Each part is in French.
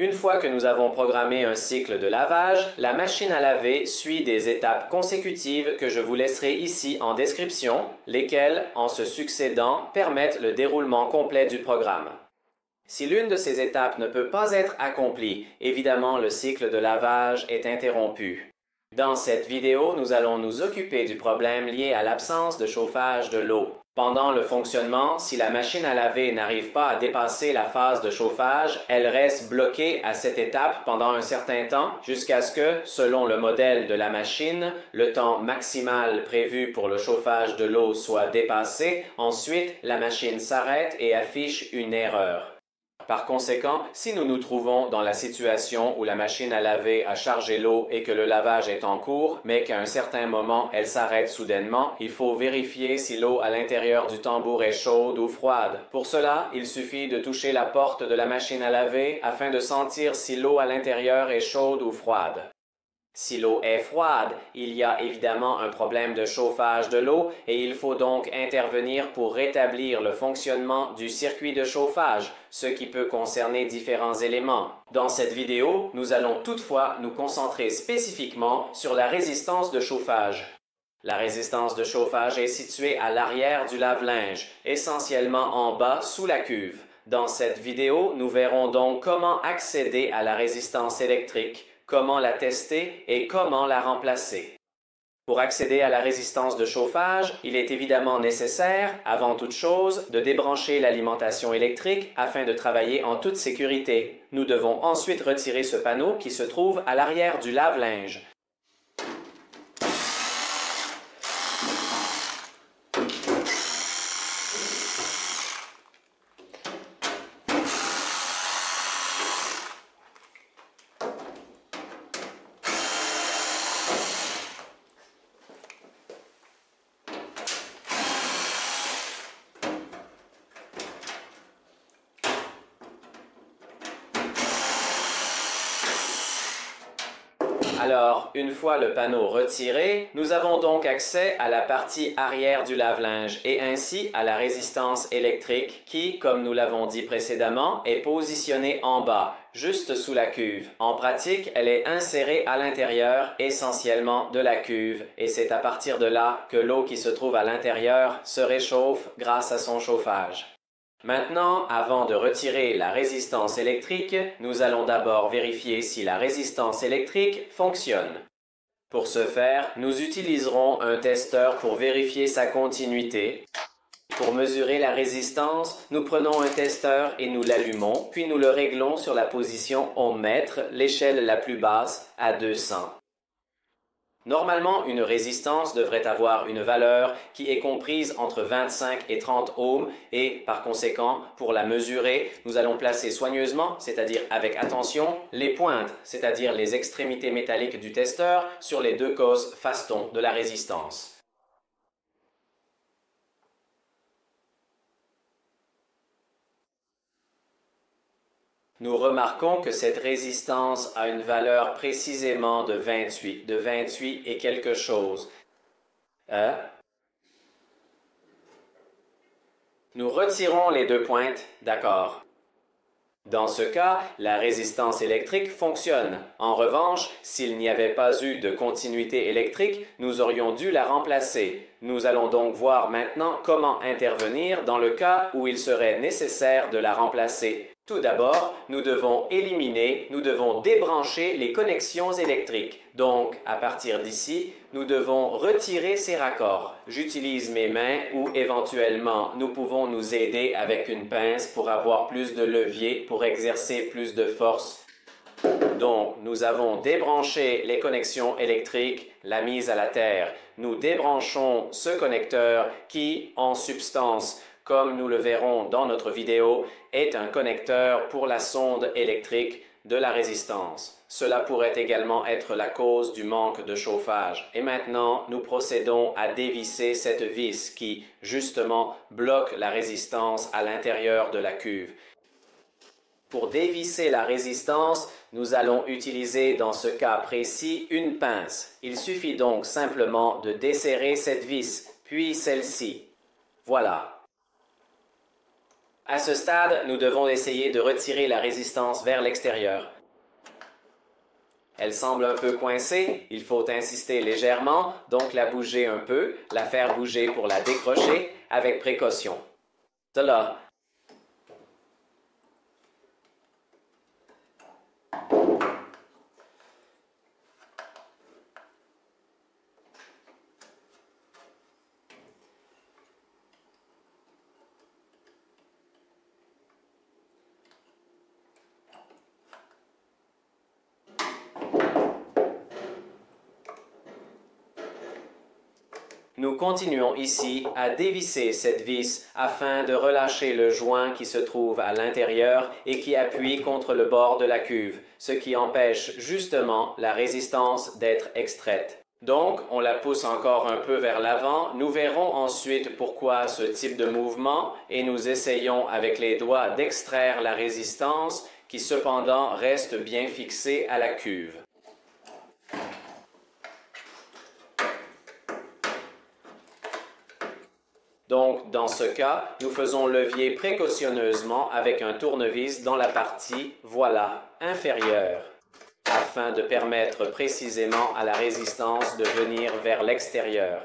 Une fois que nous avons programmé un cycle de lavage, la machine à laver suit des étapes consécutives que je vous laisserai ici en description, lesquelles, en se succédant, permettent le déroulement complet du programme. Si l'une de ces étapes ne peut pas être accomplie, évidemment le cycle de lavage est interrompu. Dans cette vidéo, nous allons nous occuper du problème lié à l'absence de chauffage de l'eau. Pendant le fonctionnement, si la machine à laver n'arrive pas à dépasser la phase de chauffage, elle reste bloquée à cette étape pendant un certain temps jusqu'à ce que, selon le modèle de la machine, le temps maximal prévu pour le chauffage de l'eau soit dépassé. Ensuite, la machine s'arrête et affiche une erreur. Par conséquent, si nous nous trouvons dans la situation où la machine à laver a chargé l'eau et que le lavage est en cours, mais qu'à un certain moment elle s'arrête soudainement, il faut vérifier si l'eau à l'intérieur du tambour est chaude ou froide. Pour cela, il suffit de toucher la porte de la machine à laver afin de sentir si l'eau à l'intérieur est chaude ou froide. Si l'eau est froide, il y a évidemment un problème de chauffage de l'eau et il faut donc intervenir pour rétablir le fonctionnement du circuit de chauffage, ce qui peut concerner différents éléments. Dans cette vidéo, nous allons toutefois nous concentrer spécifiquement sur la résistance de chauffage. La résistance de chauffage est située à l'arrière du lave-linge, essentiellement en bas sous la cuve. Dans cette vidéo, nous verrons donc comment accéder à la résistance électrique, comment la tester et comment la remplacer. Pour accéder à la résistance de chauffage, il est évidemment nécessaire, avant toute chose, de débrancher l'alimentation électrique afin de travailler en toute sécurité. Nous devons ensuite retirer ce panneau qui se trouve à l'arrière du lave-linge. Alors, une fois le panneau retiré, nous avons donc accès à la partie arrière du lave-linge et ainsi à la résistance électrique qui, comme nous l'avons dit précédemment, est positionnée en bas, juste sous la cuve. En pratique, elle est insérée à l'intérieur essentiellement de la cuve et c'est à partir de là que l'eau qui se trouve à l'intérieur se réchauffe grâce à son chauffage. Maintenant, avant de retirer la résistance électrique, nous allons d'abord vérifier si la résistance électrique fonctionne. Pour ce faire, nous utiliserons un testeur pour vérifier sa continuité. Pour mesurer la résistance, nous prenons un testeur et nous l'allumons, puis nous le réglons sur la position ohm mètre, l'échelle la plus basse, à 200. Normalement, une résistance devrait avoir une valeur qui est comprise entre 25 et 30 ohms et, par conséquent, pour la mesurer, nous allons placer soigneusement, c'est-à-dire avec attention, les pointes, c'est-à-dire les extrémités métalliques du testeur, sur les deux causes fastons de la résistance. Nous remarquons que cette résistance a une valeur précisément de 28 et quelque chose. Nous retirons les deux pointes, d'accord. Dans ce cas, la résistance électrique fonctionne. En revanche, s'il n'y avait pas eu de continuité électrique, nous aurions dû la remplacer. Nous allons donc voir maintenant comment intervenir dans le cas où il serait nécessaire de la remplacer. Tout d'abord, nous devons débrancher les connexions électriques. Donc, à partir d'ici, nous devons retirer ces raccords. J'utilise mes mains ou éventuellement, nous pouvons nous aider avec une pince pour avoir plus de levier, pour exercer plus de force. Donc, nous avons débranché les connexions électriques, la mise à la terre. Nous débranchons ce connecteur qui, en substance, comme nous le verrons dans notre vidéo, est un connecteur pour la sonde électrique de la résistance. Cela pourrait également être la cause du manque de chauffage. Et maintenant, nous procédons à dévisser cette vis qui, justement, bloque la résistance à l'intérieur de la cuve. Pour dévisser la résistance, nous allons utiliser dans ce cas précis une pince. Il suffit donc simplement de desserrer cette vis, puis celle-ci. Voilà. À ce stade, nous devons essayer de retirer la résistance vers l'extérieur. Elle semble un peu coincée, il faut insister légèrement, donc la bouger un peu, la faire bouger pour la décrocher avec précaution. Cela. Nous continuons ici à dévisser cette vis afin de relâcher le joint qui se trouve à l'intérieur et qui appuie contre le bord de la cuve, ce qui empêche justement la résistance d'être extraite. Donc, on la pousse encore un peu vers l'avant. Nous verrons ensuite pourquoi ce type de mouvement et nous essayons avec les doigts d'extraire la résistance qui cependant reste bien fixée à la cuve. Donc, dans ce cas, nous faisons levier précautionneusement avec un tournevis dans la partie, voilà, inférieure, afin de permettre précisément à la résistance de venir vers l'extérieur.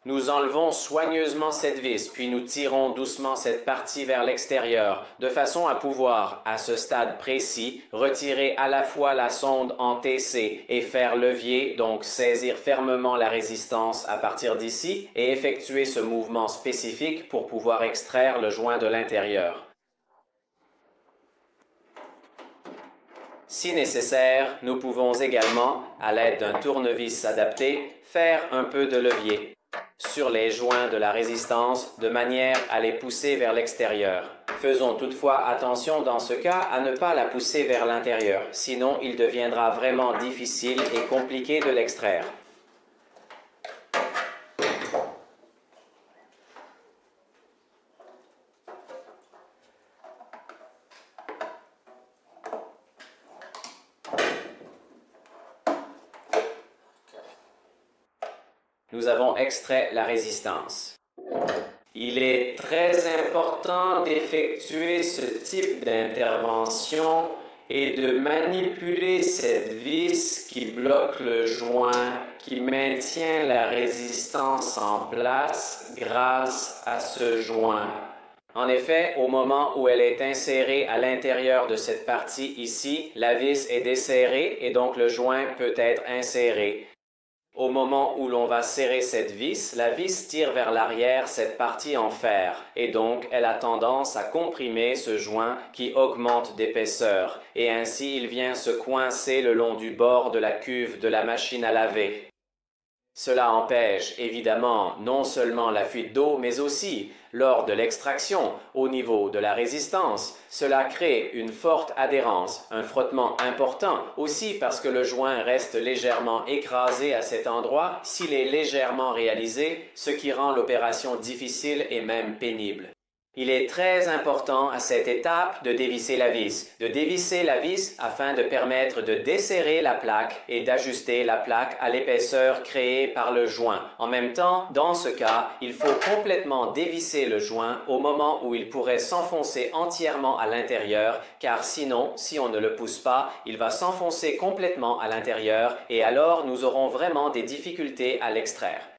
Nous enlevons soigneusement cette vis, puis nous tirons doucement cette partie vers l'extérieur, de façon à pouvoir, à ce stade précis, retirer à la fois la sonde en TC et faire levier, donc saisir fermement la résistance à partir d'ici, et effectuer ce mouvement spécifique pour pouvoir extraire le joint de l'intérieur. Si nécessaire, nous pouvons également, à l'aide d'un tournevis adapté, faire un peu de levier sur les joints de la résistance de manière à les pousser vers l'extérieur. Faisons toutefois attention dans ce cas à ne pas la pousser vers l'intérieur, sinon il deviendra vraiment difficile et compliqué de l'extraire. Nous avons extrait la résistance. Il est très important d'effectuer ce type d'intervention et de manipuler cette vis qui bloque le joint, qui maintient la résistance en place grâce à ce joint. En effet, au moment où elle est insérée à l'intérieur de cette partie ici, la vis est desserrée et donc le joint peut être inséré. Au moment où l'on va serrer cette vis, la vis tire vers l'arrière cette partie en fer et donc elle a tendance à comprimer ce joint qui augmente d'épaisseur et ainsi il vient se coincer le long du bord de la cuve de la machine à laver. Cela empêche évidemment non seulement la fuite d'eau, mais aussi, lors de l'extraction, au niveau de la résistance, cela crée une forte adhérence, un frottement important, aussi parce que le joint reste légèrement écrasé à cet endroit s'il est légèrement réalisé, ce qui rend l'opération difficile et même pénible. Il est très important à cette étape de dévisser la vis afin de permettre de desserrer la plaque et d'ajuster la plaque à l'épaisseur créée par le joint. En même temps, dans ce cas, il faut complètement dévisser le joint au moment où il pourrait s'enfoncer entièrement à l'intérieur, car sinon, si on ne le pousse pas, il va s'enfoncer complètement à l'intérieur et alors nous aurons vraiment des difficultés à l'extraire.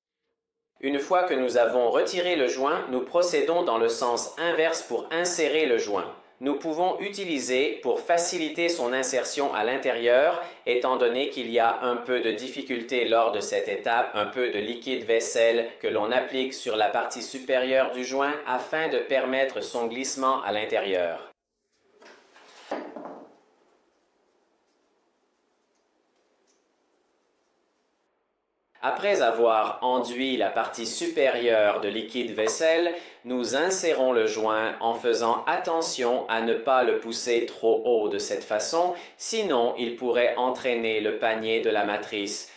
Une fois que nous avons retiré le joint, nous procédons dans le sens inverse pour insérer le joint. Nous pouvons utiliser pour faciliter son insertion à l'intérieur, étant donné qu'il y a un peu de difficulté lors de cette étape, un peu de liquide vaisselle que l'on applique sur la partie supérieure du joint afin de permettre son glissement à l'intérieur. Après avoir enduit la partie supérieure de liquide vaisselle, nous insérons le joint en faisant attention à ne pas le pousser trop haut de cette façon, sinon il pourrait entraîner le panier de la matrice.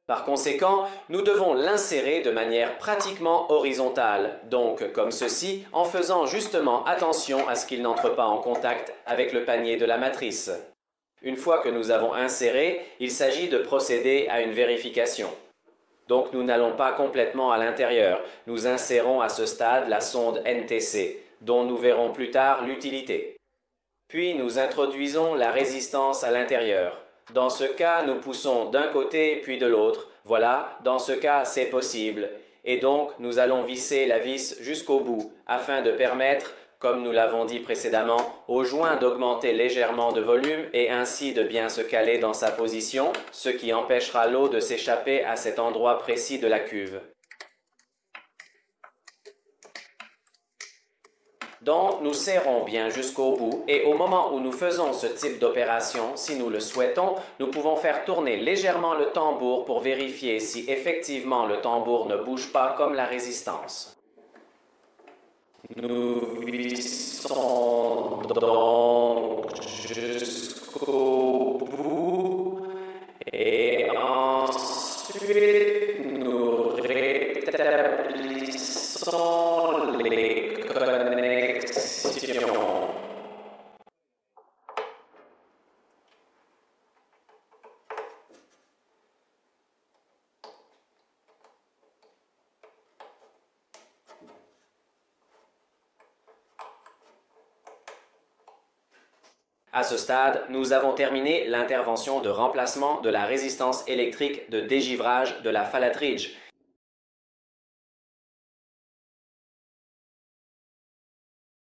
Par conséquent, nous devons l'insérer de manière pratiquement horizontale, donc comme ceci, en faisant justement attention à ce qu'il n'entre pas en contact avec le panier de la matrice. Une fois que nous avons inséré, il s'agit de procéder à une vérification. Donc nous n'allons pas complètement à l'intérieur. Nous insérons à ce stade la sonde NTC, dont nous verrons plus tard l'utilité. Puis nous introduisons la résistance à l'intérieur. Dans ce cas, nous poussons d'un côté puis de l'autre. Voilà, dans ce cas, c'est possible. Et donc, nous allons visser la vis jusqu'au bout, afin de permettre, comme nous l'avons dit précédemment, au joint d'augmenter légèrement de volume et ainsi de bien se caler dans sa position, ce qui empêchera l'eau de s'échapper à cet endroit précis de la cuve. Donc, nous serrons bien jusqu'au bout et au moment où nous faisons ce type d'opération, si nous le souhaitons, nous pouvons faire tourner légèrement le tambour pour vérifier si effectivement le tambour ne bouge pas comme la résistance. Nous vissons donc jusqu'au bout et ensuite nous rétablissons les connexions. À ce stade, nous avons terminé l'intervention de remplacement de la résistance électrique de dégivrage de la Falatridge.